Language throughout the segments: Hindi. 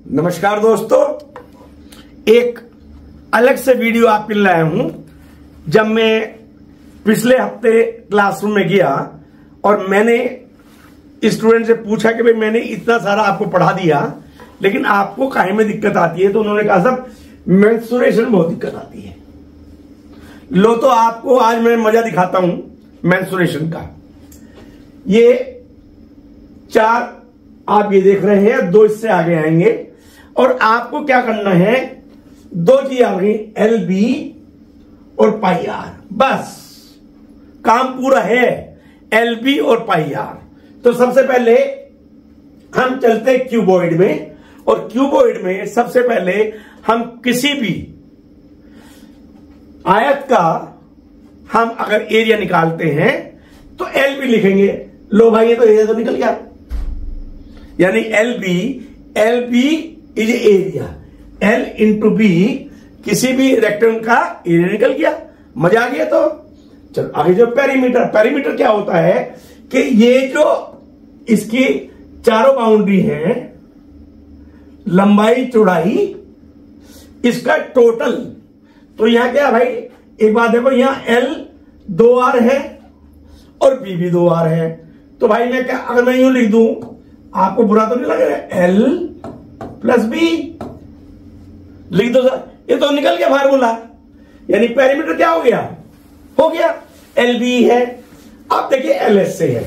नमस्कार दोस्तों, एक अलग से वीडियो आपके लिए लाया हूं। जब मैं पिछले हफ्ते क्लासरूम में गया और मैंने स्टूडेंट से पूछा कि भाई मैंने इतना सारा आपको पढ़ा दिया लेकिन आपको काहे में दिक्कत आती है, तो उन्होंने कहा साहब मेंस्ट्रुएशन बहुत दिक्कत आती है। लो तो आपको आज मैं मजा दिखाता हूं मेंस्ट्रुएशन का। ये चार आप ये देख रहे हैं, दो इससे आगे आएंगे और आपको क्या करना है, दो चीज आ गई एल बी और पाई आर, बस काम पूरा है। एल बी और पाई आर। तो सबसे पहले हम चलते हैं क्यूबॉइड में, और क्यूबॉइड में सबसे पहले हम किसी भी आयत का हम अगर एरिया निकालते हैं तो एल बी लिखेंगे। लो भाई ये तो एरिया तो निकल गया, यानी L B is area, L into B किसी भी रेक्टेंगल का एरिया निकल गया। मजा आ गया। तो चलो आगे जो पेरीमीटर क्या होता है कि ये जो इसकी चारों बाउंड्री है, लंबाई चौड़ाई, इसका टोटल। तो यहां क्या भाई, एक बात देखो, यहां एल 2R है और बी भी 2R है। तो भाई मैं क्या, अगर मैं यूं लिख दूं, आपको बुरा तो नहीं लगेगा, एल प्लस बी लिख दो सर, ये तो निकल गया फार्मूला। यानी पेरीमीटर क्या हो गया एल बी है। अब देखिए एल एस से है।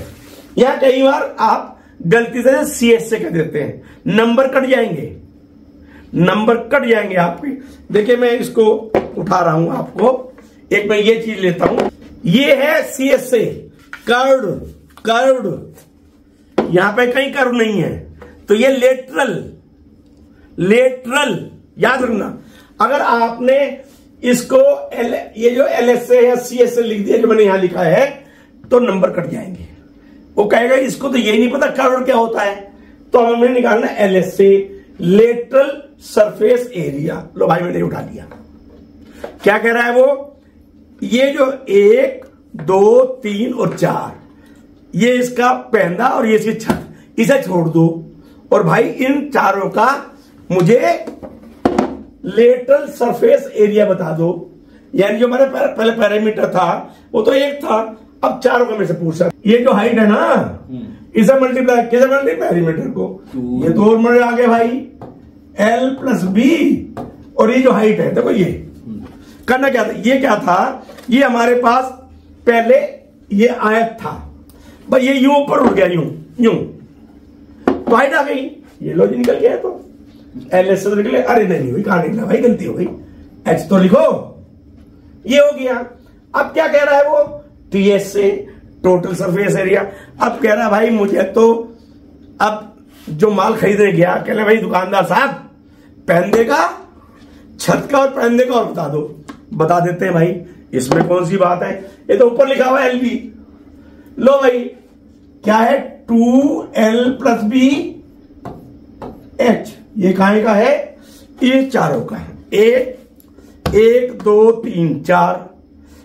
यहां कई बार आप गलती से सी एस से कह देते हैं, नंबर कट जाएंगे आपके। देखिए मैं इसको उठा रहा हूं, आपको एक मैं ये चीज लेता हूं, ये है सी एस से कर्व्ड, यहां पे कहीं कर्व नहीं है, तो ये लेटरल याद रखना। अगर आपने इसको ये जो एल एस से या सी एस से लिख दिया जो मैंने यहां लिखा है, तो नंबर कट जाएंगे। वो कहेगा इसको तो यही नहीं पता कर्व क्या होता है। तो हमें निकालना एल एस से, लेटरल सरफेस एरिया। लो भाई मैंने उठा लिया। क्या कह रहा है वो, ये जो 1 2 3 और 4, ये इसका पैंदा और ये इसकी छत, इसे छोड़ दो और भाई इन चारों का मुझे लेटरल सरफेस एरिया बता दो। यानी जो हमारे पहले पैरामीटर था वो तो एक था, अब चारों का मेरे से पूछ रहा, ये जो हाइट है ना, इसे मल्टीप्लाई किसे पैरामीटर को, ये दो और आ गए भाई, एल प्लस बी, और ये जो हाइट है देखो, ये करना क्या था, ये क्या था, ये हमारे पास पहले ये आयत था भाई, ये यूं ऊपर उड़ गया, यूं तो हाइट आ गई, ये लो जी निकल गया। तो एल एस से निकले, अरे नहीं हुई, कहां निकला भाई, गलती हो गई, एच तो लिखो, ये हो गया। अब क्या कह रहा है वो, टी एस से टोटल सरफेस एरिया। अब कह रहा है भाई मुझे तो, अब जो माल खरीदने गया, कह रहे भाई दुकानदार साहब पहनने का, छत का और पहनने का और बता दो। बता देते हैं भाई, इसमें कौन सी बात है, ये तो ऊपर लिखा हुआ है एल बी। लो भाई क्या है, 2L प्लस बी एच, ये कहां का है, ये चारों का है, 1 2 3 4।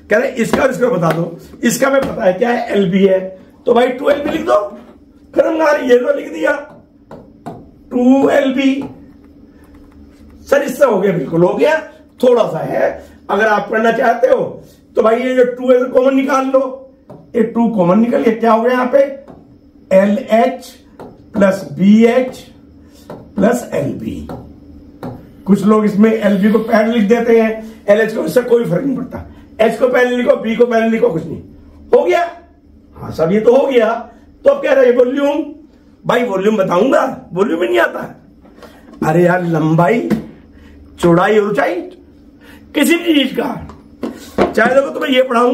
कह रहे इसका बता दो, इसका मैं पता है क्या है, एल बी है, तो भाई 2L बी लिख दो। फिर हमने ये तो लिख दिया 2L बी। सर इससे हो गया, बिल्कुल हो गया, थोड़ा सा है, अगर आप करना चाहते हो तो भाई ये जो 2L कॉमन निकाल लो, ये 2 कॉमन निकल गया, क्या हो गया यहाँ पे, L H plus B H plus L B. कुछ लोग इसमें एल बी को पहले लिख देते हैं, एल एच को, इससे कोई फर्क नहीं पड़ता, एच को पहले लिखो, बी को पहले लिखो, कुछ नहीं, हो गया। हाँ सब ये तो हो गया। तो अब कह रहे हैं वॉल्यूम, भाई वॉल्यूम बताऊंगा, वॉल्यूम ही नहीं आता। अरे यार लंबाई चौड़ाई और ऊंचाई किसी भी चीज का, चाहे देखो तो मैं ये पढ़ाऊं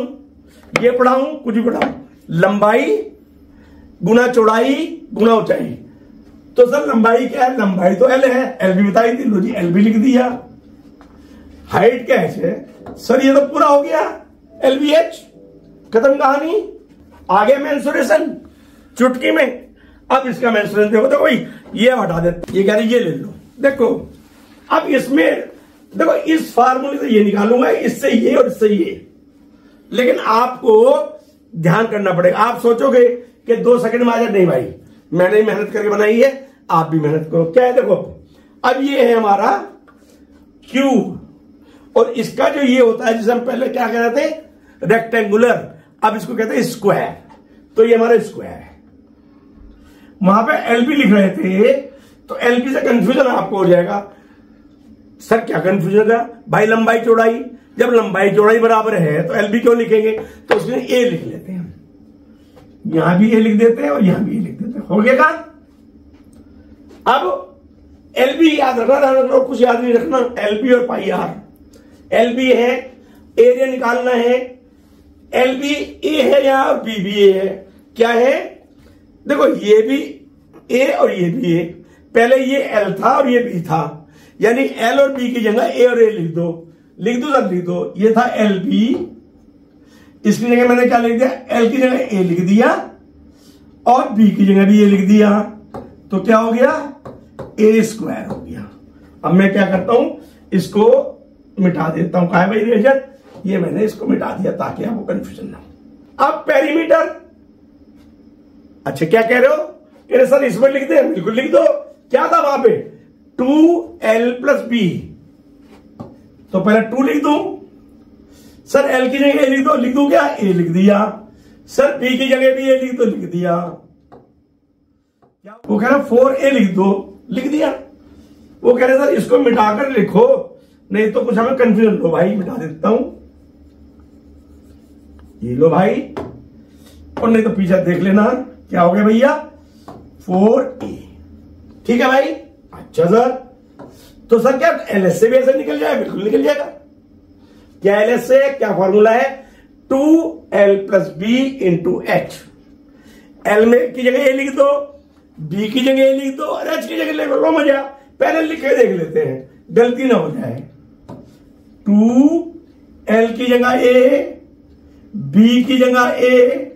कुछ भी पढ़ाऊं, लंबाई गुना चौड़ाई गुना ऊंचाई। तो सर लंबाई क्या है, लंबाई तो एल है, एल भी बताई थी, लो जी एल भी लिख दिया। हाइट क्या है सर, ये तो पूरा हो गया, एल बी एच, खत्म कहानी। आगे मेंस्ट्रुएशन चुटकी में। अब इसका मेंस्ट्रुएशन देखो, तो भाई ये हटा देते, ये कह रही ये ले लो। देखो अब इसमें देखो, इस फार्मूले से ये निकालूंगा, इससे ये और इससे ये, लेकिन आपको ध्यान करना पड़ेगा। आप सोचोगे कि 2 सेकंड में आ जाए, नहीं भाई मैंने मेहनत करके बनाई है, आप भी मेहनत करो। क्या है देखो, अब ये है हमारा क्यूब, और इसका जो ये होता है जिसे हम पहले क्या कह रहे थे रेक्टेंगुलर, अब इसको कहते हैं स्क्वायर। तो ये हमारा स्क्वायर है। वहां पे एलबी लिख रहे थे तो एलबी से कंफ्यूजन आपको हो जाएगा, सर क्या कंफ्यूजन है भाई, लंबाई चौड़ाई, जब लंबाई चौड़ाई बराबर है तो एलबी क्यों लिखेंगे, तो उसमें ए लिख लेते हैं, यहां भी ए लिख देते हैं और यहां भी ए लिख देते हैं, हो गया काम। अब एलबी याद रखना और कुछ याद नहीं रखना, एलबी और पाई आर। एलबी है एरिया निकालना है, एलबी ए है यहां और बी भी ए है, क्या है देखो ये भी ए और ये भी ए, पहले ये एल था और ये बी था, यानी एल और बी की जगह ए और ए लिख दो सब लिख दो, ये था एल बी, इसकी जगह मैंने क्या लिख दिया, एल की जगह ए लिख दिया और बी की जगह भी ए लिख दिया, तो क्या हो गया ए स्क्वायर हो गया। अब मैं क्या करता हूं, इसको मिटा देता हूं, कहा भाई रेजर, ये मैंने इसको मिटा दिया ताकि आपको कंफ्यूजन ना हो। अब पेरीमीटर, अच्छा क्या कह रहे हो, कह रहे सर इसमें लिख दे, बिल्कुल लिख दो, क्या था वहां पे 2l + b, तो पहले 2 लिख दूं, सर l की जगह ए लिख दो, लिख दूं क्या, ए लिख दिया, सर b की जगह भी ए लिख दो, लिख दिया, वो कह रहा 4a लिख दो, लिख दिया, वो कह रहे सर इसको मिटाकर लिखो नहीं तो कुछ हमें कंफ्यूजन, लो भाई मिटा देता हूं, ये लो भाई, और नहीं तो पीछे देख लेना क्या हो गया भैया 4a, ठीक है भाई। अच्छा सर, तो सर क्या एलएस से भी ऐसे निकल जाएगा, बिल्कुल निकल जाएगा, क्या एलएस से क्या फॉर्मूला है 2l + b × h, एल में की जगह ए लिख दो, बी की जगह ए लिख दो और एच की जगह लिख लो, मजा पहले लिख के देख लेते हैं गलती ना हो जाए, 2l की जगह ए, बी की जगह ए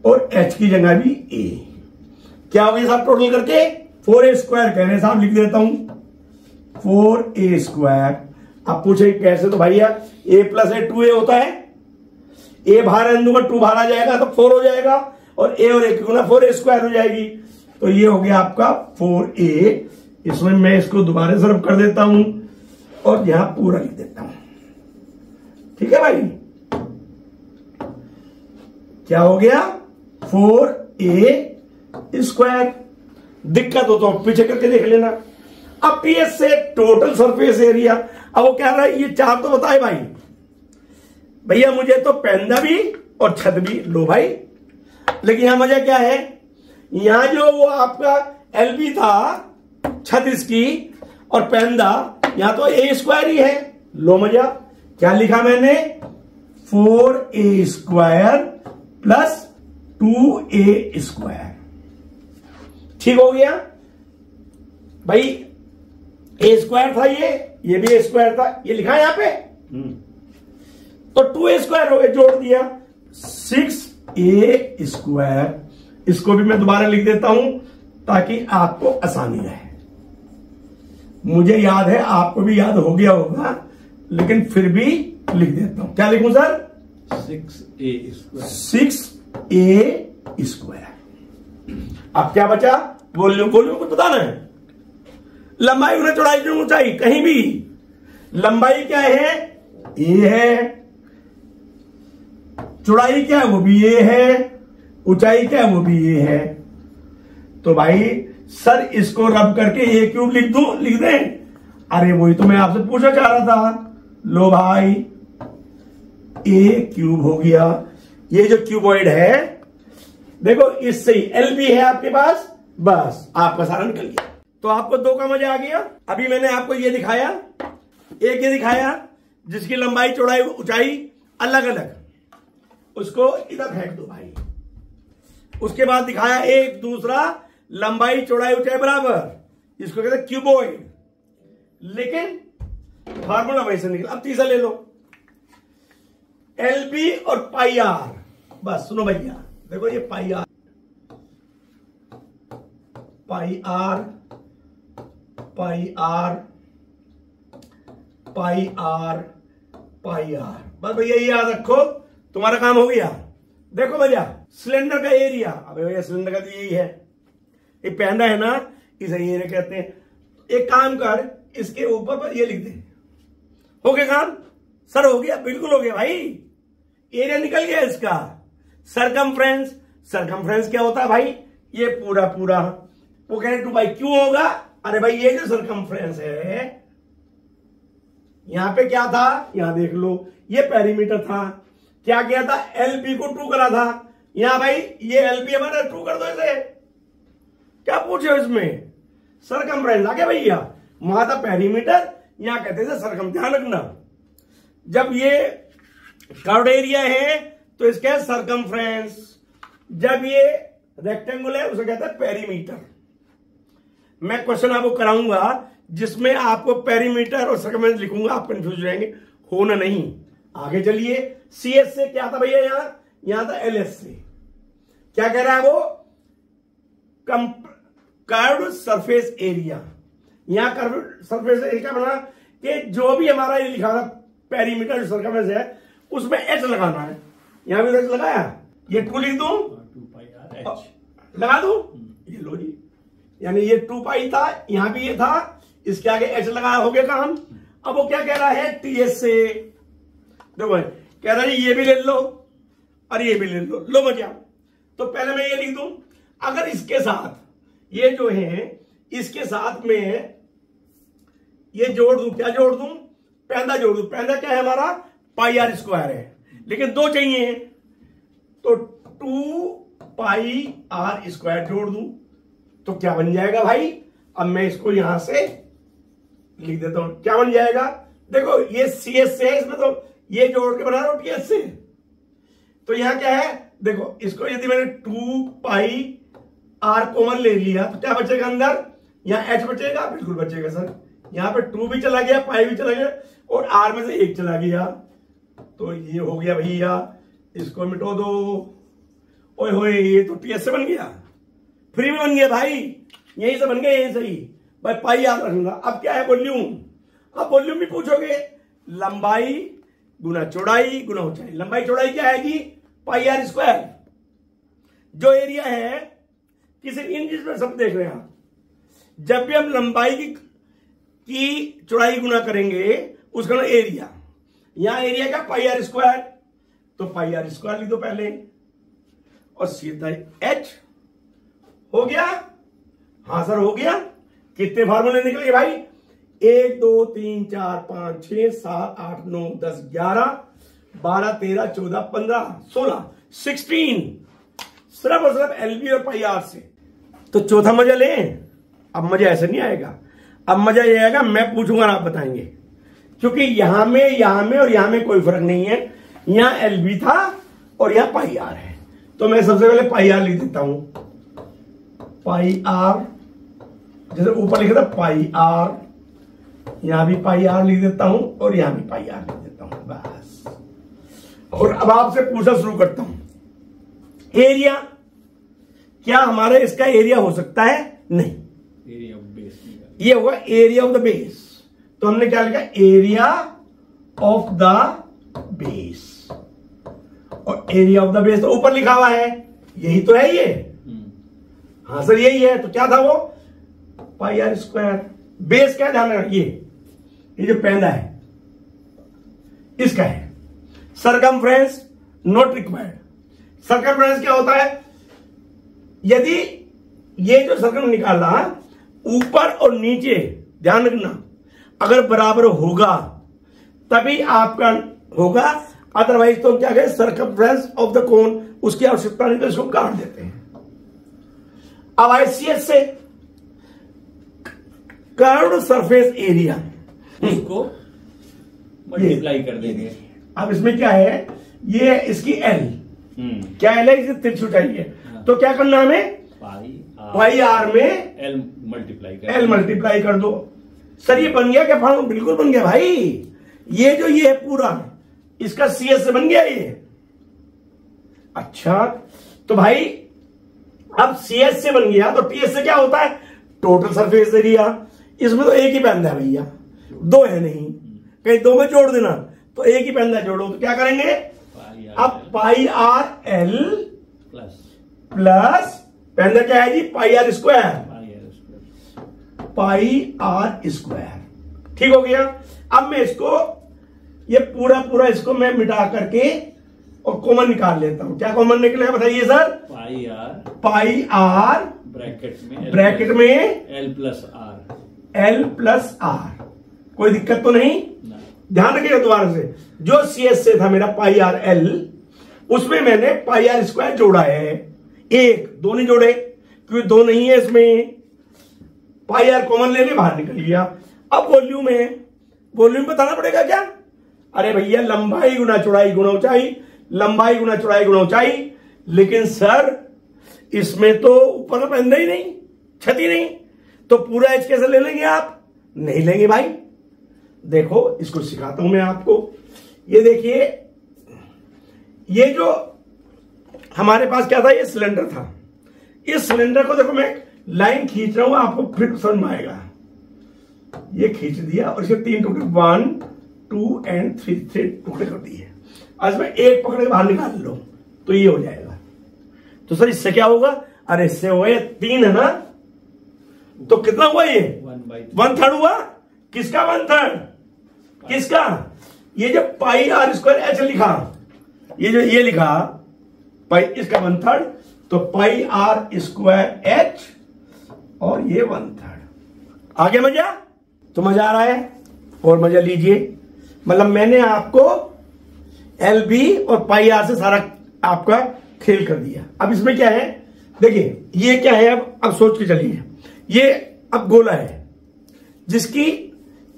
और एच की जगह भी ए, क्या हो गया साहब टोटल करके 4a स्क्वायर, कहने साहब लिख देता हूं 4a स्क्वायर। अब पूछे कैसे, तो भैया a + a 2a होता है, a बाहर आने दूंगा 2 बाहर आ जाएगा तो 4 हो जाएगा और a और a की गुना 4a स्क्वायर हो जाएगी, तो ये हो गया आपका 4a। इसमें मैं इसको दोबारा सर्व कर देता हूं और यहां पूरा लिख देता हूं, ठीक है भाई, क्या हो गया 4a स्क्वायर। दिक्कत हो तो पीछे करके देख लेना। अब पीएस से टोटल सरफेस एरिया, अब वो कह रहा है ये 4 तो बताए भाई, भैया मुझे तो पैंदा भी और छत भी, लो भाई, लेकिन यहां मजा क्या है, यहां जो वो आपका एलबी था छत इसकी और पैंदा, यहां तो ए स्क्वायर ही है, लो मजा, क्या लिखा मैंने 4a स्क्वायर + 2a स्क्वायर, ठीक हो गया भाई, ए स्क्वायर था ये भी ए स्क्वायर था, ये लिखा है यहां पे, तो 2a स्क्वायर हो गया, जोड़ दिया 6a स्क्वायर। इसको भी मैं दोबारा लिख देता हूं ताकि आपको आसानी रहे, मुझे याद है आपको भी याद हो गया होगा, लेकिन फिर भी लिख देता हूं, क्या लिखूं सर 6a स्क्वायर। अब क्या बचा, वॉल्यूम को बताना है, लंबाई गुना चौड़ाई गुना ऊंचाई, कहीं भी लंबाई क्या है ए है, चौड़ाई क्या है वो भी ए है, ऊंचाई क्या है वो भी ए है, तो भाई सर इसको रब करके ए क्यूब लिख दूं, लिख दें, अरे वही तो मैं आपसे पूछना चाह रहा था, लो भाई ए क्यूब हो गया। ये जो क्यूबॉइड है देखो इससे ही एलबी है आपके पास, बस आपका सारा निकल गया, तो आपको 2 का मजा आ गया। अभी मैंने आपको ये दिखाया, एक ये दिखाया जिसकी लंबाई चौड़ाई ऊंचाई अलग अलग, उसको इधर फेंक दो भाई, उसके बाद दिखाया एक दूसरा लंबाई चौड़ाई ऊंचाई बराबर, इसको कहते हैं क्यूबॉइड, लेकिन फार्मूला वैसे निकला। अब तीसरा ले लो एलबी और पाई आर, बस सुनो भैया, देखो ये pi r pi r pi r pi r pi r, बस भैया ये याद रखो, तुम्हारा काम हो गया। देखो भैया सिलेंडर का एरिया, अब भैया सिलेंडर का तो यही है, ये पैंदा है ना, इसे एरिया कहते हैं, एक काम कर, इसके ऊपर पर ये लिख दे। हो गया काम? सर हो गया, बिल्कुल हो गया भाई, एरिया निकल गया इसका। सरकमफ्रेंस, सरकमफ्रेंस क्या होता है भाई? ये पूरा पूरा। वो कह रहे 2 क्यों होगा? अरे भाई ये जो सरकमफ्रेंस है, यहां पे क्या था, यहां देख लो, ये पेरीमीटर था। क्या किया था? एलपी को 2 करा था। यहां भाई ये एलपी हमारा 2 कर दो इसे, क्या पूछे हो इसमें? सरकमफ्रेंस आ गया भैया। वहां था पेरीमीटर, यहां कहते थे सरकम। ध्यान रखना, जब ये कर्व्ड एरिया है तो इसका है सरकमफ्रेंस, जब ये रेक्टेंगुलर है उसे कहता है पेरीमीटर। मैं क्वेश्चन आपको कराऊंगा जिसमें आपको पेरीमीटर और सरकमफ्रेंस लिखूंगा, आप कंफ्यूज हो जाएंगे, होना नहीं। आगे चलिए, सीएस से क्या था भैया? यहां था एलएस से। क्या कह रहा है वो? Curved surface area. यहां कर्व्ड सरफेस एरिया बना कि जो भी हमारा ये लिखा था पेरीमीटर सरकमफ्रेंस है उसमें एच लगाना है। यहां भी एच लगाया, ये 2 लिख दूं, 2πr लगा दूं, ये लो जी, यानी ये 2π था, यहां भी ये था, इसके आगे एच लगाया, हो गया काम। अब वो क्या कह रहा है? टीएस से। देखो कह रहा है ये भी ले लो और ये भी ले लो, लो मजा। तो पहले मैं ये लिख दूं, अगर इसके साथ ये जो है इसके साथ में ये जोड़ दूं, क्या जोड़ दूं? पैंदा जोड़ दूं। पैंदा क्या है हमारा? πr² है, लेकिन 2 चाहिए, तो 2πr² जोड़ दूं तो क्या बन जाएगा भाई? अब मैं इसको यहां से लिख देता हूं, क्या बन जाएगा? देखो ये सीएस से है, इसमें तो ये जोड़ के बना रहा हूं टीएस से। तो यहां क्या है? देखो इसको यदि मैंने 2πr कॉमन ले लिया तो क्या बचेगा अंदर? यहां h बचेगा, बिल्कुल बचेगा सर। यहां पे 2 भी चला गया, पाई भी चला गया और r में से 1 चला गया, तो ये हो गया भैया। इसको मिटो दो। ओए होए, ये तो टीएस से बन गया, फ्री में बन गया भाई, यहीं से बन गया, यहीं से ही भाई। पाई याद रखना। अब क्या है? वॉल्यूम। अब वॉल्यूम भी पूछोगे, लंबाई गुना चौड़ाई गुना ऊंचाई। लंबाई चौड़ाई क्या आएगी? πr²। जो एरिया है किसी इंच में सब देख रहे हैं आप, जब भी हम लंबाई की चौड़ाई गुना करेंगे उसका नाम एरिया। यहां एरिया का πr², तो πr² लिख दो पहले और सीधा h हो गया। हाँ सर हो गया। कितने फार्मूले निकल गए भाई? 1 2 3 4 5 6 7 8 9 10 11 12 13 14 15 16 16 सिर्फ और सिर्फ एलबी और πr से। तो चौथा मजा ले। अब मजा ऐसे नहीं आएगा, अब मजा ये आएगा मैं पूछूंगा आप बताएंगे, क्योंकि यहां में और यहां में कोई फर्क नहीं है। यहां एलबी था और यहां πr है, तो मैं सबसे पहले πr लिख देता हूं। πr जैसे ऊपर लिखा था πr, यहां भी πr लिख देता हूं और यहां भी πr लिख देता हूं, बस। और अब आपसे पूछना शुरू करता हूं, एरिया क्या हमारे इसका एरिया हो सकता है? नहीं, एरिया ऑफ बेस, ये होगा एरिया ऑफ द बेस। तो हमने क्या लिखा? Area of the base. और एरिया ऑफ द बेस तो ऊपर लिखा हुआ है, यही तो है ये। हाँ सर यही है। तो क्या था वो? πr²। बेस क्या ध्यान रखिए, ये जो पैंदा है इसका है। Circumference not required. सरकमफ्रेंस क्या होता है? यदि ये जो सर्कम निकाला ऊपर और नीचे, ध्यान रखना, अगर बराबर होगा तभी आपका होगा, अदरवाइज तो क्या कहें? सरकमफ्रेंस ऑफ द कोन, उसकी आवश्यकता नहीं तो इसको काट देते हैं। अब आईसीएस से कर्व्ड सरफेस एरिया, इसको मल्टीप्लाई कर देंगे। अब इसमें क्या है? ये इसकी एल, क्या एल है? इसे तिरछी ऊंचाई है, तो क्या करना हमें? पाई आर में एल मल्टीप्लाई कर दो। सर ये बन गया क्या फॉर्मूला? बिल्कुल बन गया भाई। ये जो ये है पूरा इसका सीएस से बन गया ये। अच्छा तो भाई अब सीएस से बन गया तो टीएस से क्या होता है? Total surface area. इसमें तो एक ही पैंदा है भैया, 2 है नहीं, कहीं 2 में जोड़ देना, तो एक ही पैंदा जोड़ो। तो क्या करेंगे? अब πr(l) प्लस पैंदा क्या है जी? πr²। Pi are square. ठीक हो गया। अब मैं इसको ये पूरा इसको मैं मिटा करके और कॉमन निकाल लेता हूं। क्या कॉमन निकलेगा बताइए सर? पाई आर ब्रैकेट में एल प्लस आर। कोई दिक्कत तो नहीं? ध्यान रखिएगा दोबारा से, जो CS से था मेरा पाई आर एल, उसमें मैंने पाई आर स्क्वायर जोड़ा है। एक दो नहीं जोड़े क्योंकि दो नहीं है इसमें। पाई आर कॉमन लेने बाहर निकल गया। अब वॉल्यूम है, वॉल्यूम बताना पड़ेगा क्या? अरे भैया लंबाई गुना चौड़ाई गुना ऊंचाई, लंबाई गुना चौड़ाई गुना ऊंचाई। लेकिन सर इसमें तो ऊपर का पहनना ही नहीं, छती नहीं, तो पूरा एच कैसे ले लेंगे आप? नहीं लेंगे भाई। देखो इसको सिखाता हूं मैं आपको। ये देखिए, ये जो हमारे पास क्या था, ये सिलेंडर था। इस सिलेंडर को देखो मैं लाइन खींच रहा हूं, आपको फिर समझ में आएगा। ये खींच दिया और इसके 3 टुकड़े 1 2 एंड 3 टुकड़े कर दिए। आज मैं एक पकड़ के बाहर निकाल लो तो ये हो जाएगा। तो सर इससे क्या होगा? अरे इससे हुआ ये 3 है ना, तो कितना हुआ ये? 1/3 हुआ। किसका 1/3? किसका? ये जो पाई आर स्क्वायर एच लिखा, ये जो ये लिखा पाई, इसका 1/3, तो पाई आर स्क्वायर एच और ये 1/3। आगे मजा? तो मजा आ रहा है और मजा लीजिए। मतलब मैंने आपको एल बी और पाई आर से सारा आपका खेल कर दिया। अब इसमें क्या है देखिए, ये क्या है? अब सोच के चलिए, ये अब गोला है जिसकी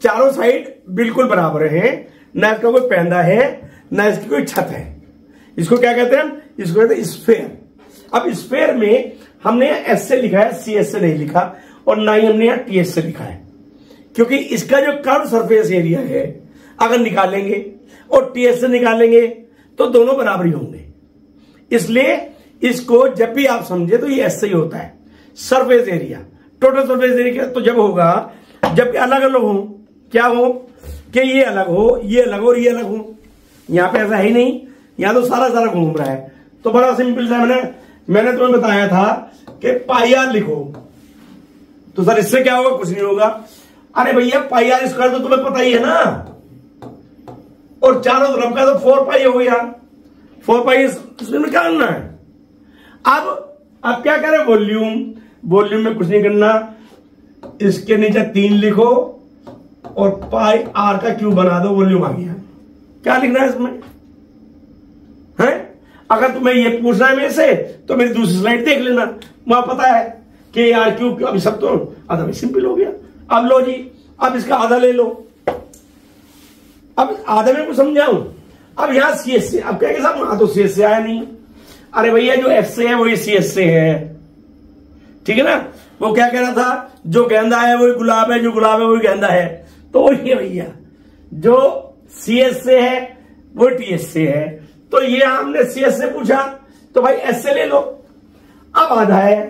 चारों साइड बिल्कुल बराबर है, ना इसका कोई पैंदा है ना इसकी कोई छत है। इसको क्या कहते हैं हम? इसको कहते हैं स्फेयर। अब स्फेयर में हमने एस से लिखा है, CS से नहीं लिखा, और ना ही हमने यहां TS से लिखा है, क्योंकि इसका जो कर्व सरफेस एरिया है अगर निकालेंगे और TS से निकालेंगे तो दोनों बराबर ही होंगे। इसलिए इसको जब भी आप समझे तो ये ऐसे ही होता है। Surface area, total surface area तो जब होगा जब अलग अलग हो, क्या हो कि ये अलग हो, ये अलग हो और ये अलग हो। यहां पे ऐसा है ही नहीं, यहां तो सारा घूम रहा है। तो बड़ा सिंपल सा मैंने तुम्हें बताया था कि पाई आर लिखो। तो सर इससे क्या होगा? कुछ नहीं होगा। अरे भैया पाई आर स्क्वायर तो तुम्हें पता ही है ना, और चारों तरफ का तो 4 पाई हो गया। 4 पाई इसमें क्या करना है? अब क्या करें? वॉल्यूम में कुछ नहीं करना, इसके नीचे 3 लिखो और पाई आर का क्यूब बना दो, वॉल्यूम आ गया। क्या लिखना है इसमें? है? अगर तुम्हें ये पूछना है मेरे से तो मेरी दूसरी स्लाइड देख लेना, वहां पता है कि आर क्यूब। अभी सब तो आधा सिंपल हो गया। अब लो जी, अब इसका आधा ले लो। अब आधा में कुछ समझाऊं। अब यहां CS से, अब कहेंगे साहब वहां तो CS से आया नहीं। अरे भैया जो F से है वही CS से है, ठीक है ना? वो क्या कह रहा था? जो गेंदा है वही गुलाब है, जो गुलाब है वही गेंदा है। तो वही है भैया, जो CS से है वो TS से है। तो ये हमने CS से पूछा तो भाई S से ले लो। अब आधा है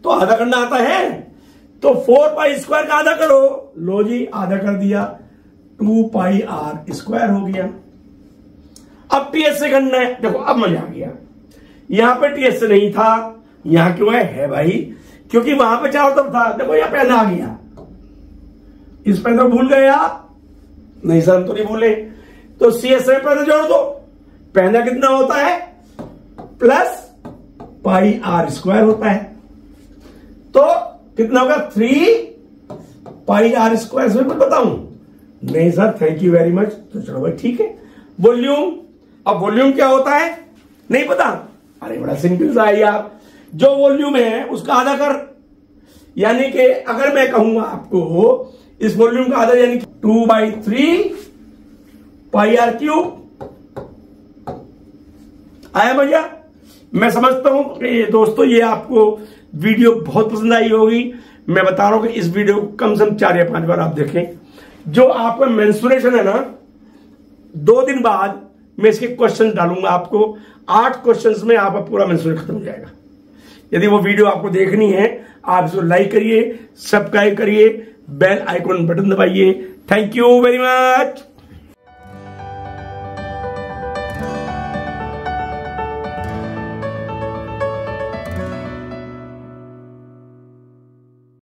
तो आधा करना आता है, तो 4 पाई स्क्वायर का आधा करो। लो जी आधा कर दिया, 2 पाई आर स्क्वायर हो गया। अब TS से करना है। देखो अब मजा आ गया। यहां पे TS से नहीं था, यहां क्यों है भाई? क्योंकि वहां पे चारों तरफ था। देखो यहां पैदा आ गया, इस पैदा भूल गए आप? नहीं सर हम तो नहीं भूले। तो CS से पैदा जोड़ दो। पैदा कितना होता है? प्लस पाई आर स्क्वायर होता है। तो कितना होगा? 3 पाई आर स्क्वायर से कुछ बताऊं? नहीं sir thank you very much. तो चलो भाई ठीक है। वॉल्यूम, अब वॉल्यूम क्या होता है नहीं पता? अरे बड़ा सिंपल सा है यार, जो वॉल्यूम है उसका आधा कर। यानी कि अगर मैं कहूंगा आपको इस वॉल्यूम का आधा यानी 2/3 पाई आर क्यूब। आया भैया? मैं समझता हूं कि दोस्तों ये आपको वीडियो बहुत पसंद आई होगी। मैं बता रहा हूं कि इस वीडियो को कम से कम 4 या 5 बार आप देखें। जो आपका मेंस्ट्रुएशन है ना, 2 दिन बाद मैं इसके क्वेश्चन डालूंगा आपको। 8 क्वेश्चंस में आपका पूरा मेंस्ट्रुएशन खत्म हो जाएगा। यदि वो वीडियो आपको देखनी है आप इसको लाइक करिए, सब्सक्राइब करिए, बेल आइकन बटन दबाइए। Thank you very much.